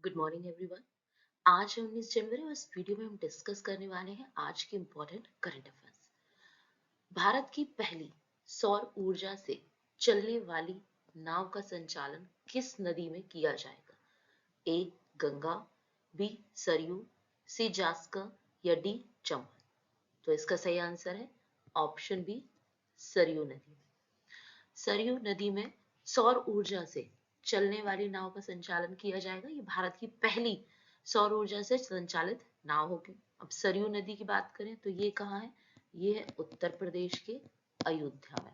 Good morning everyone. आज है 19 जनवरी और इस वीडियो में हम डिस्कस करने वाले हैं आज के इम्पोर्टेंट करंट अफेयर्स। भारत की पहली सौर ऊर्जा से चलने वाली नाव का संचालन किस नदी में किया जाएगा? ए गंगा, बी सरयू, सी जास्कर या डी चंबल। तो इसका सही आंसर है ऑप्शन बी सरयू नदी। सरयू नदी में सौर ऊर्जा से चलने वाली नाव का संचालन किया जाएगा। ये भारत की पहली सौर ऊर्जा से संचालित नाव होगी। अब सरयू नदी की बात करें तो ये कहाँ है? ये है उत्तर प्रदेश के अयोध्या में।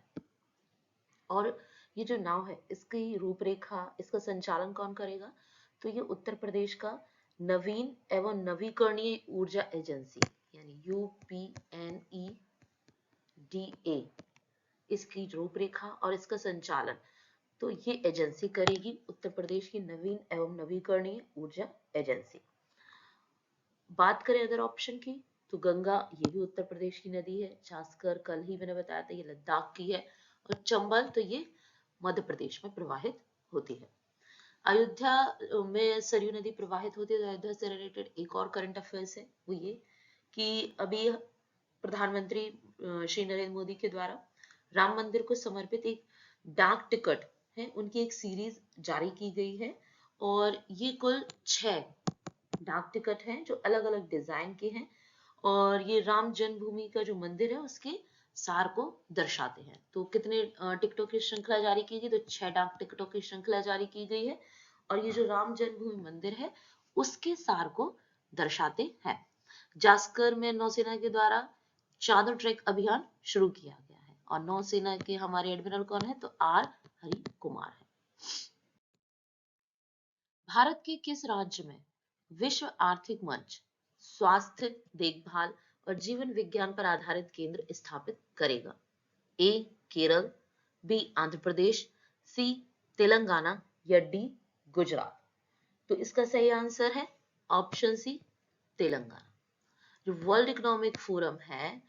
और ये जो नाव है इसकी रूपरेखा, इसका संचालन कौन करेगा? तो ये उत्तर प्रदेश का नवीन एवं नवीकरणीय ऊर्जा एजेंसी यानी UPNEDA इसकी रूपरेखा और इसका संचालन तो ये एजेंसी करेगी, उत्तर प्रदेश की नवीन एवं नवीकरणीय ऊर्जा एजेंसी। बात करें अदर ऑप्शन की तो गंगा ये भी उत्तर प्रदेश की नदी है, जास्कर कल ही मैंने बताया था ये लद्दाख की है, और चंबल तो ये मध्य प्रदेश में प्रवाहित होती है। अयोध्या में सरयू नदी प्रवाहित होती है। तो अयोध्या से रिलेटेड एक और करंट अफेयर्स है वो ये कि अभी प्रधानमंत्री श्री नरेंद्र मोदी के द्वारा राम मंदिर को समर्पित एक डाक टिकट है, उनकी एक सीरीज जारी की गई है और ये कुल 6 डाक टिकट हैं जो अलग अलग डिजाइन के हैं और ये राम जन्मभूमि का जो मंदिर है उसके सार को दर्शाते हैं। तो कितने टिकटों की श्रृंखला जारी की गई? तो 6 डाक टिकटों की श्रृंखला जारी की गई है और ये जो राम जन्मभूमि मंदिर है उसके सार को दर्शाते हैं। जास्कर में नौसेना के द्वारा चादर ट्रैक अभियान शुरू किया गया है और नौसेना के हमारे एडमिरल कौन है? तो आर हरि कुमार है। भारत के किस राज्य में विश्व आर्थिक मंच स्वास्थ्य देखभाल और जीवन विज्ञान पर आधारित केंद्र स्थापित करेगा? ए केरल, बी आंध्र प्रदेश, सी तेलंगाना या डी गुजरात। तो इसका सही आंसर है ऑप्शन सी तेलंगाना। जो वर्ल्ड इकोनॉमिक फोरम है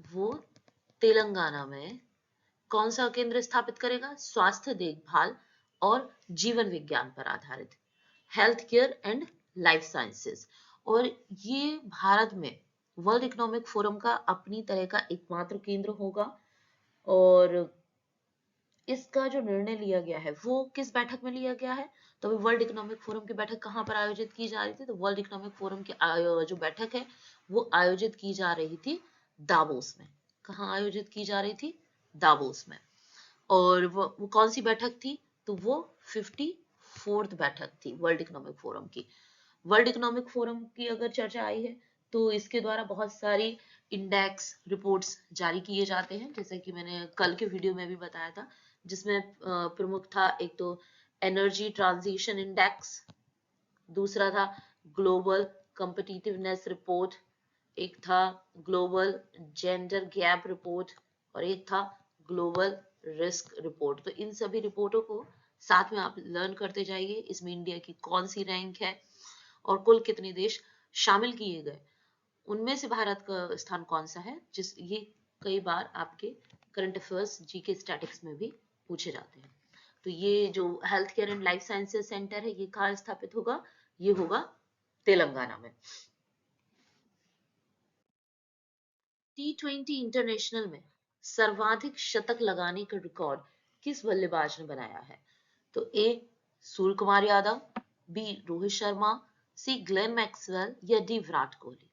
वो तेलंगाना में कौन सा केंद्र स्थापित करेगा? स्वास्थ्य देखभाल और जीवन विज्ञान पर आधारित health care and life sciences. और ये भारत में वर्ल्ड इकोनॉमिक फोरम का अपनी तरह का एकमात्र केंद्र होगा। और इसका जो निर्णय लिया गया है वो किस बैठक में लिया गया है? तो अभी वर्ल्ड इकोनॉमिक फोरम की बैठक कहाँ पर आयोजित की जा रही थी? तो वर्ल्ड इकोनॉमिक फोरम की जो बैठक है वो आयोजित की जा रही थी दावोस में। कहाँ आयोजित की जा रही थी? दावोस में। और वो कौन सी बैठक थी? तो वो 54th बैठक थी वर्ल्ड इकोनॉमिक फोरम की। वर्ल्ड इकोनॉमिक फोरम की अगर चर्चा आई है तो इसके द्वारा बहुत सारी इंडेक्स रिपोर्ट्स जारी किए जाते हैं, जैसे कि मैंने कल के वीडियो में भी बताया था, जिसमें प्रमुख था एक तो एनर्जी ट्रांजिशन इंडेक्स, दूसरा था ग्लोबल कॉम्पिटिटिवनेस रिपोर्ट, एक था ग्लोबल जेंडर गैप रिपोर्ट और एक था ग्लोबल रिस्क रिपोर्ट। तो इन सभी रिपोर्टों को साथ में आप लर्न करते जाइए। इसमें इंडिया की कौन सी रैंक है और कुल कितने देश शामिल किए गए, उनमें से भारत का स्थान कौन सा है, जिस ये कई बार आपके करंट अफेयर्स जीके स्टैटिक्स में भी पूछे जाते हैं। तो ये जो health care and life sciences centre है ये कहाँ स्थापित होगा? ये होगा तेलंगाना में। T20 इंटरनेशनल में सर्वाधिक शतक लगाने का रिकॉर्ड किस बल्लेबाज ने बनाया है? तो ए सूर्य कुमार यादव, बी रोहित शर्मा, सी ग्लेन मैक्सवेल या डी विराट कोहली।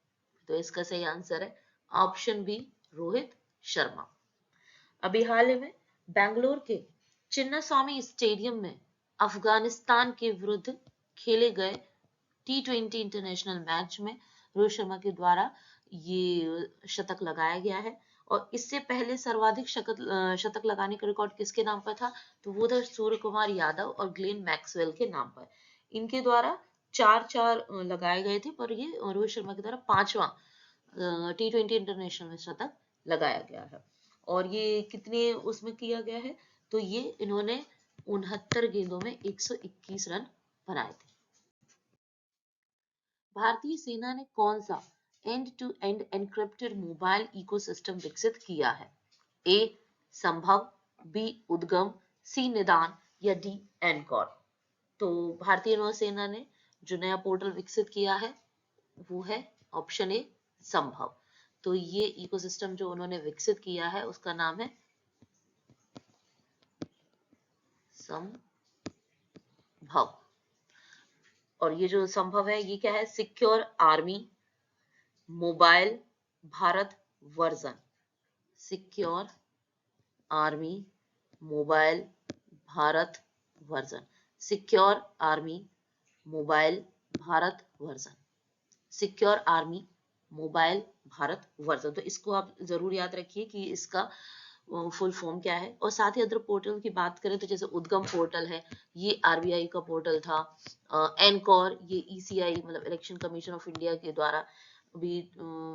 तो इसका सही आंसर है ऑप्शन बी रोहित शर्मा। अभी हाल ही में बेंगलोर के चिन्नास्वामी स्टेडियम में अफगानिस्तान के विरुद्ध खेले गए T20 इंटरनेशनल मैच में रोहित शर्मा के द्वारा ये शतक लगाया गया है। और इससे पहले सर्वाधिक शतक लगाने का रिकॉर्ड किसके नाम पर था? तो वो था सूर्य कुमार यादव और ग्लेन मैक्सवेल के नाम पर। इनके द्वारा 4-4 लगाए गए थे, पर ये रोहित शर्मा के द्वारा 5वां T20 इंटरनेशनल में शतक लगाया गया है। और ये कितने उसमें किया गया है? तो ये इन्होंने 69 गेंदों में 121 रन बनाए थे। भारतीय सेना ने कौन सा end to end encrypted mobile ecosystem विकसित किया है? ए संभव, बी उद्गम, सी निदान या डी एनकॉर। तो भारतीय नौसेना ने जो नया पोर्टल विकसित किया है वो है ऑप्शन ए संभव। तो ये इकोसिस्टम जो उन्होंने विकसित किया है उसका नाम है संभव। और ये जो संभव है ये क्या है, secure army mobile Bharat version, secure army mobile Bharat version, secure army mobile Bharat version, secure army mobile Bharat version. तो इसको आप जरूर याद रखिए कि इसका फुल फॉर्म क्या है। और साथ ही अदर पोर्टल की बात करें तो जैसे उद्गम पोर्टल है, ये आरबीआई का पोर्टल था। एनकॉर ये ईसीआई मतलब इलेक्शन कमीशन ऑफ इंडिया के द्वारा भी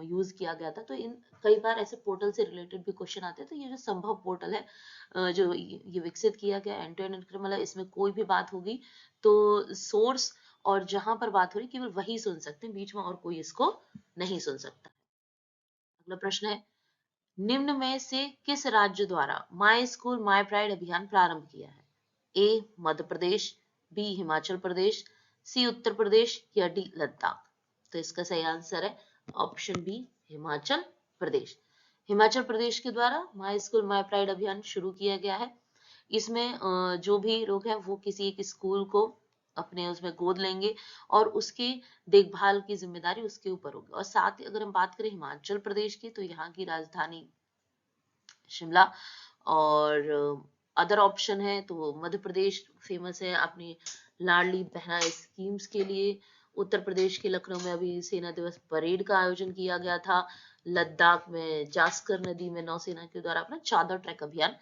यूज किया गया था। तो इन कई बार ऐसे पोर्टल से रिलेटेड भी क्वेश्चन आते हैं। तो ये जो संभव पोर्टल है जो ये विकसित किया गया एंड टू एंड मतलब इसमें कोई भी बात होगी तो सोर्स और जहां पर बात हो रही केवल वही सुन सकते हैं, बीच में और कोई इसको नहीं सुन सकता। अगला प्रश्न है, निम्न में से किस राज्य द्वारा माई स्कूल माई प्राइड अभियान प्रारंभ किया है? ए मध्य प्रदेश, बी हिमाचल प्रदेश, सी उत्तर प्रदेश या डी लद्दाख। तो इसका सही आंसर है ऑप्शन बी हिमाचल प्रदेश। हिमाचल प्रदेश के द्वारा माई स्कूल माई प्राइड अभियान शुरू किया गया है। इसमें जो भी लोग हैं वो किसी एक स्कूल को अपने उसमें गोद लेंगे और उसकी देखभाल की जिम्मेदारी उसके ऊपर होगी। और साथ ही अगर हम बात करें हिमाचल प्रदेश की तो यहाँ की राजधानी शिमला। और अदर ऑप्शन है तो मध्य प्रदेश फेमस है अपनी लाडली बहना स्कीम्स के लिए। उत्तर प्रदेश के लखनऊ में अभी सेना दिवस परेड का आयोजन किया गया था। लद्दाख में जास्कर नदी में नौसेना के द्वारा अपना चादर ट्रैक अभियान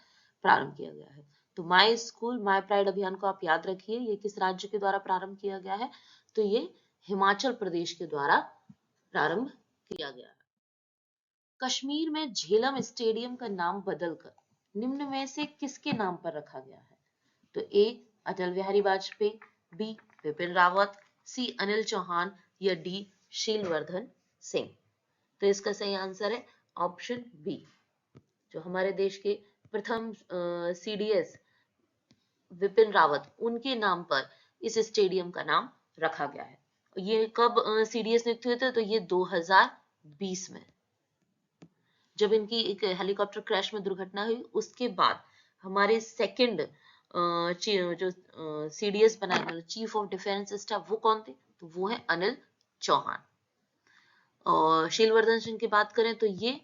प्रारंभ किया गया है। तो माई स्कूल माई प्राइड अभियान को आप याद रखिए, ये किस राज्य के द्वारा प्रारंभ किया गया है? तो ये हिमाचल प्रदेश के द्वारा प्रारंभ किया गया है। कश्मीर में झेलम स्टेडियम का नाम बदलकर निम्न में से किसके नाम पर रखा गया है? तो ए अटल बिहारी वाजपेयी, बी विपिन रावत, सी अनिल चौहान या डी शीलवर्धन सिंह। तो इसका सही आंसर है ऑप्शन बी, जो हमारे देश के प्रथम सीडीएस विपिन रावत उनके नाम पर इस स्टेडियम का नाम रखा गया है। ये कब सीडीएस नियुक्त हुए थे? तो ये 2020 में जब इनकी एक हेलीकॉप्टर क्रैश में दुर्घटना हुई उसके बाद हमारे सेकंड जो सीडीएस बनाए मतलब चीफ ऑफ डिफेंस स्टाफ वो कौन थे? तो वो है अनिल चौहान। और शीलवर्धन सिंह की बात करें तो ये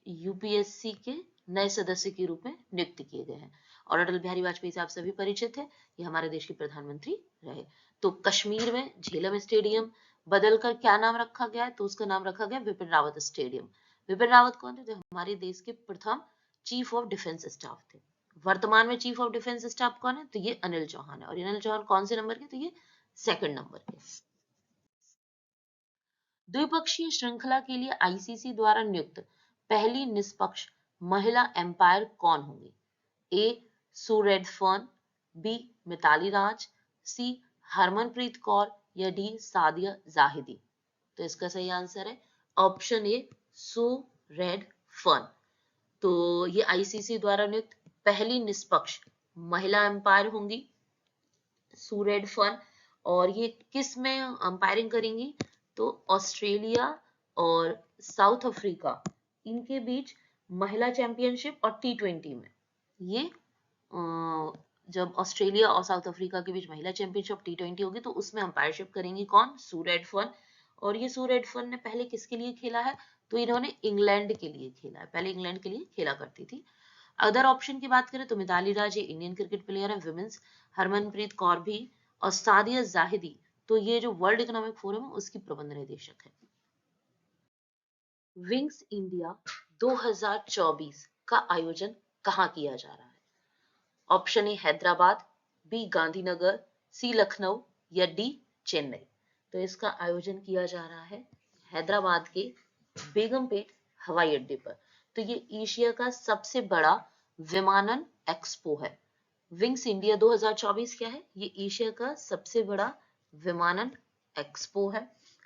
यूपीएससी के नए सदस्य के रूप में नियुक्त किए गए हैं। और अटल बिहारी वाजपेयी से आप सभी परिचित हैं, ये हमारे देश के प्रधानमंत्री रहे। तो कश्मीर में झेलम स्टेडियम बदलकर क्या नाम रखा गया है? तो उसका नाम रखा गया विपिन रावत स्टेडियम। विपिन रावत कौन थे? जो हमारे देश के प्रथम चीफ ऑफ डिफेंस स्टाफ थे। वर्तमान में चीफ ऑफ डिफेंस स्टाफ कौन है? तो ये अनिल चौहान है। और अनिल चौहान कौन से नंबर के? तो ये सेकंड नंबर के। द्विपक्षीय श्रृंखला के लिए आईसीसी द्वारा नियुक्त पहली निष्पक्ष महिला एम्पायर कौन होंगी? ए सू रेडफर्न, बी मिताली राज, सी हरमनप्रीत कौर या डी सादिया जाहिदी। तो इसका सही आंसर है ऑप्शन ए सू रेडफर्न। तो ये आईसीसी द्वारा नियुक्त पहली निष्पक्ष महिला एम्पायर होंगी सू रेडफर्न। और ये किस में अंपायरिंग करेंगी? तो ऑस्ट्रेलिया और साउथ अफ्रीका इनके बीच महिला चैंपियनशिप और टी20 में ये जब ऑस्ट्रेलिया और साउथ अफ्रीका के बीच महिला चैंपियनशिप टी20 होगी तो उसमें अंपायरशिप करेंगी कौन? Sue Redfern. और ये सू रेडफर्न ने पहले किसके लिए खेला है? तो इन्होंने इंग्लैंड के लिए खेला है, पहले इंग्लैंड के लिए खेला करती थी। अदर ऑप्शन की बात करें तो मिताली राज ये इंडियन क्रिकेट प्लेयर है विमेंस, हरमनप्रीत कौर भी, और सादिया जाहिदी तो ये जो वर्ल्ड इकोनॉमिक फोरम है उसकी प्रबंध निदेशक है। विंग्स इंडिया 2024 का आयोजन कहाँ किया जा रहा है? Option A Hyderabad, B Gandhinagar, C Lucknow या डी चेन्नई। तो इसका आयोजन किया जा रहा है हैदराबाद के बेगमपेट हवाई अड्डे पर। तो ये एशिया का सबसे बड़ा विमानन एक्सपो है। विंग्स इंडिया 2024 क्या है? ये एशिया का सबसे बड़ा विमानन एक्सपो है।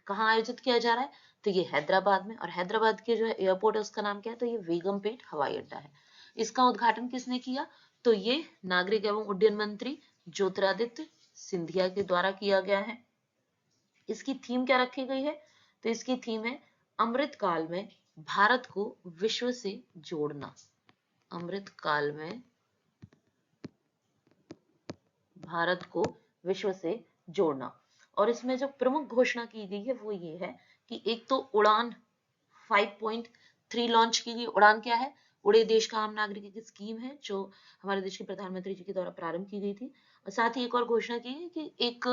कहाँ आयोजित किया जा रहा है? तो ये हैदराबाद में। और हैदराबाद के जो एयरपोर्ट है उसका नाम क्या है? तो ये बेगमपेट हवाई अड्डा है। इसका उद्घाटन किसने किया? तो ये नागरिक एवं उड्डयन मंत्री ज्योतिरादित्य सिंधिया के द्वारा किया गया है। इसकी थीम क्या रखी गई है? तो इसकी थीम है अमृत काल में भारत को विश्व से जोड़ना। अमृत काल में भारत को विश्व से जोड़ना। और इसमें जो प्रमुख घोषणा की गई है वो ये है कि एक तो उड़ान 5.3 लॉन्च की गई। उड़ान क्या है? उड़े देश का आम नागरिक की स्कीम है जो हमारे देश के प्रधानमंत्री जी के द्वारा प्रारंभ की गई थी। और साथ ही एक और घोषणा की है कि एक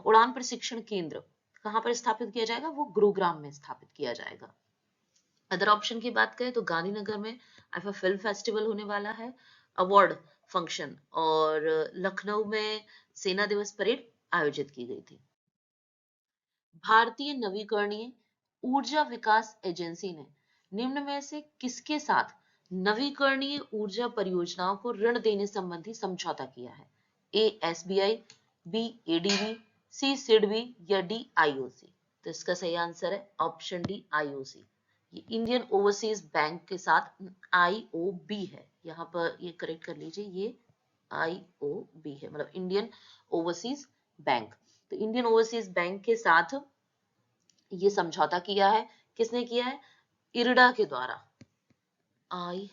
उड़ान प्रशिक्षण केंद्र कहाँ पर स्थापित किया जाएगा? वो गुरुग्राम में स्थापित किया जाएगा। अदर ऑप्शन की बात करें तो गांधीनगर में आईफा फिल्म फेस्टिवल होने वाला है, अवार्ड फंक्शन, और लखनऊ में सेना दिवस परेड आयोजित की गई थी। भारतीय नवीकरणीय ऊर्जा विकास एजेंसी ने निम्न में से किसके साथ नवीकरणीय ऊर्जा परियोजनाओं को ऋण देने संबंधी समझौता किया है? ए एसबीआई, बी एडीबी, सी सिडबी या डी आईओसी? तो इसका सही आंसर है ऑप्शन डी आईओसी। ये इंडियन ओवरसीज बैंक के साथ आईओबी है, यहाँ पर ये करेक्ट कर लीजिए, ये आईओबी है, मतलब इंडियन ओवरसीज बैंक। तो इंडियन ओवरसीज बैंक के साथ ये समझौता किया है। किसने किया है? इरडा के द्वारा, IREDA,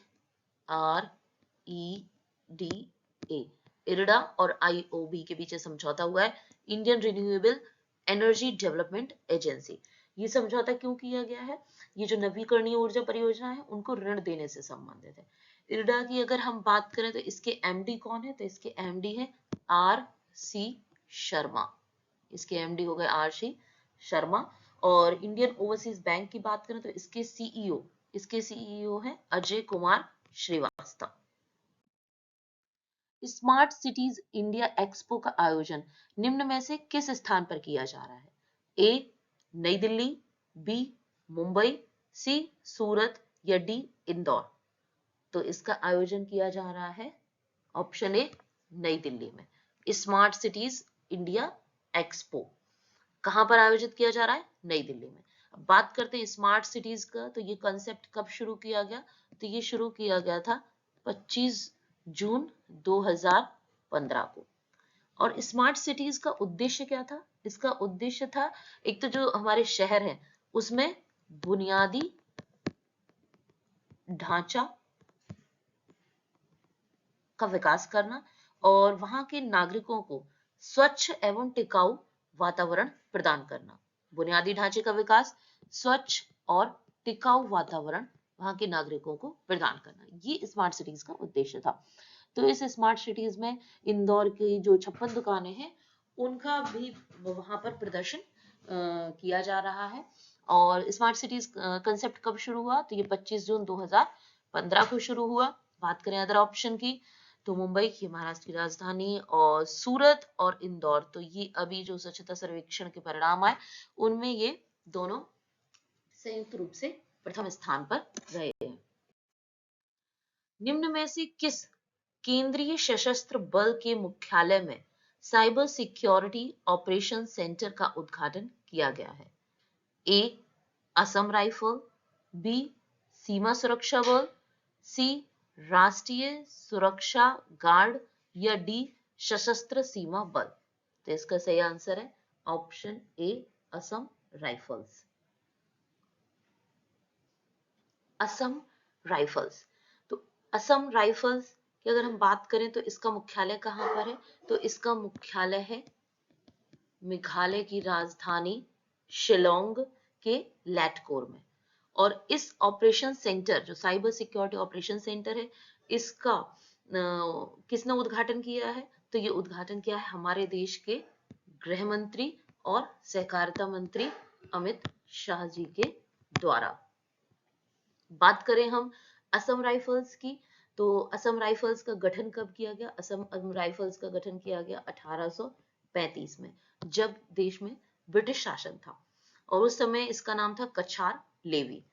इरडा और आईओबी के बीच समझौता हुआ है, Indian renewable energy development agency. ये समझौता क्यों किया गया है? ये जो नवीकरणीय ऊर्जा परियोजना है उनको ऋण देने से संबंधित है। इरडा की अगर हम बात करें तो इसके एमडी कौन है? तो इसके एमडी है आर सी शर्मा। इसके एमडी हो गए आर सी शर्मा। और इंडियन ओवरसीज बैंक की बात करें तो इसके सीईओ है Ajay Kumar Srivastava. Smart Cities India Expo का आयोजन निम्न में से किस स्थान पर किया जा रहा है? ए नई दिल्ली, बी मुंबई, सी सूरत या डी इंदौर? तो इसका आयोजन किया जा रहा है ऑप्शन ए नई दिल्ली में। स्मार्ट सिटीज इंडिया एक्सपो कहां पर आयोजित किया जा रहा है? नई दिल्ली में। अब बात करते हैं स्मार्ट सिटीज का, तो ये कॉन्सेप्ट कब शुरू किया गया? तो ये शुरू किया गया था 25 जून 2015 को। और स्मार्ट सिटीज का उद्देश्य क्या था? इसका उद्देश्य था एक तो जो हमारे शहर हैं उसमें बुनियादी ढांचा का विकास करना और वहां के नागरिकों को स्वच्छ एवं टिकाऊ वातावरण प्रदान करना। बुनियादी ढांचे का विकास, स्वच्छ और टिकाऊ वातावरण वहां के नागरिकों को प्रदान करना, ये स्मार्ट सिटीज का उद्देश्य था। तो इस स्मार्ट सिटीज में इंदौर की जो 56 दुकानें हैं उनका भी वहां पर प्रदर्शन किया जा रहा है। और स्मार्ट सिटीज कंसेप्ट कब शुरू हुआ? तो ये 25 जून 2015 को शुरू हुआ। बात करें अदर ऑप्शन की, तो मुंबई की, महाराष्ट्र की राजधानी, और सूरत और इंदौर, तो ये अभी जो स्वच्छता सर्वेक्षण के परिणाम आए उनमें ये दोनों संयुक्त रूप से प्रथम स्थान पर रहे हैं। निम्न में से किस केंद्रीय सशस्त्र बल के मुख्यालय में साइबर सिक्योरिटी ऑपरेशन सेंटर का उद्घाटन किया गया है? ए असम राइफल, बी सीमा सुरक्षा बल, सी राष्ट्रीय सुरक्षा गार्ड या डी सशस्त्र सीमा बल? तो इसका सही आंसर है ऑप्शन ए असम राइफल्स। असम राइफल्स। तो असम राइफल्स की अगर हम बात करें तो इसका मुख्यालय कहां पर है? तो इसका मुख्यालय है मेघालय की राजधानी शिलोंग के लैटकोर में। और इस ऑपरेशन सेंटर, जो साइबर सिक्योरिटी ऑपरेशन सेंटर है, इसका किसने उद्घाटन किया है? तो ये उद्घाटन किया है हमारे देश के गृह मंत्री और सहकारिता मंत्री अमित शाह जी के द्वारा। बात करें हम असम राइफल्स की, तो असम राइफल्स का गठन कब किया गया? असम राइफल्स का गठन किया गया 1835 में, जब देश में ब्रिटिश शासन था, और उस समय इसका नाम था कछार लेवी।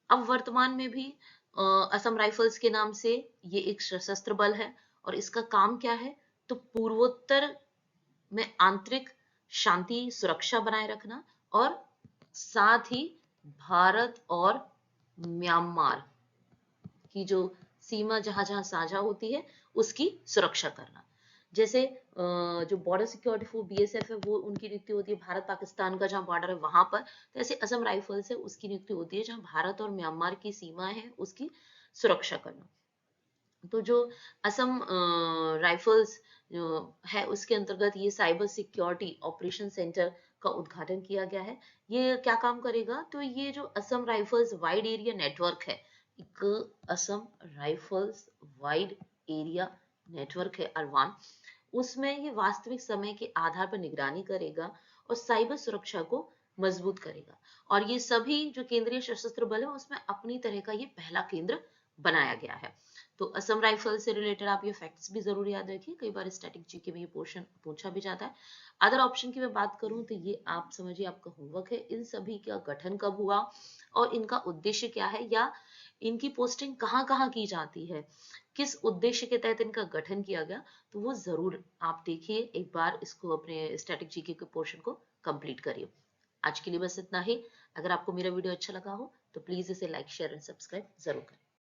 अब वर्तमान में भी असम राइफल्स के नाम से ये एक सशस्त्र बल है। और इसका काम क्या है? तो पूर्वोत्तर में आंतरिक शांति सुरक्षा बनाए रखना और साथ ही भारत और म्यांमार की जो सीमा जहां जहां साझा होती है उसकी सुरक्षा करना। जैसे जो बॉर्डर सिक्योरिटी फोर्स BSF है वो उनकी नियुक्ति होती है भारत पाकिस्तान का जहाँ बॉर्डर है वहां पर, तो ऐसे असम राइफल्स है उसकी नियुक्ति होती है जहाँ भारत और म्यांमार की सीमा है उसकी सुरक्षा करना। तो जो असम राइफल्स है उसके अंतर्गत ये साइबर सिक्योरिटी ऑपरेशन सेंटर का उद्घाटन किया गया है। ये क्या काम करेगा, तो ये जो Assam rifles wide area network है, एक Assam rifles wide area network है अरवान, उसमें ये वास्तविक समय के आधार पर निगरानी करेगा और साइबर सुरक्षा को मजबूत करेगा। और ये सभी जो केंद्रीय सशस्त्र बल है उसमें अपनी तरह का ये पहला केंद्र बनाया गया है। तो असम राइफल से रिलेटेड आप ये फैक्ट्स भी जरूर याद रखिए, कई बार स्टैटिक जीके में ये पोर्शन पूछा भी जाता है। अदर ऑप्शन की मैं बात करूं तो ये आप समझिए आपका होमवर्क है, इन सभी का गठन कब हुआ और इनका उद्देश्य क्या है, या इनकी पोस्टिंग कहाँ कहाँ की जाती है, किस उद्देश्य के तहत इनका गठन किया गया, तो वो जरूर आप देखिए एक बार, इसको अपने स्टैटिक जीके के पोर्शन को कंप्लीट करिए। आज के लिए बस इतना ही। अगर आपको मेरा वीडियो अच्छा लगा हो तो प्लीज इसे लाइक शेयर एंड सब्सक्राइब जरूर करें।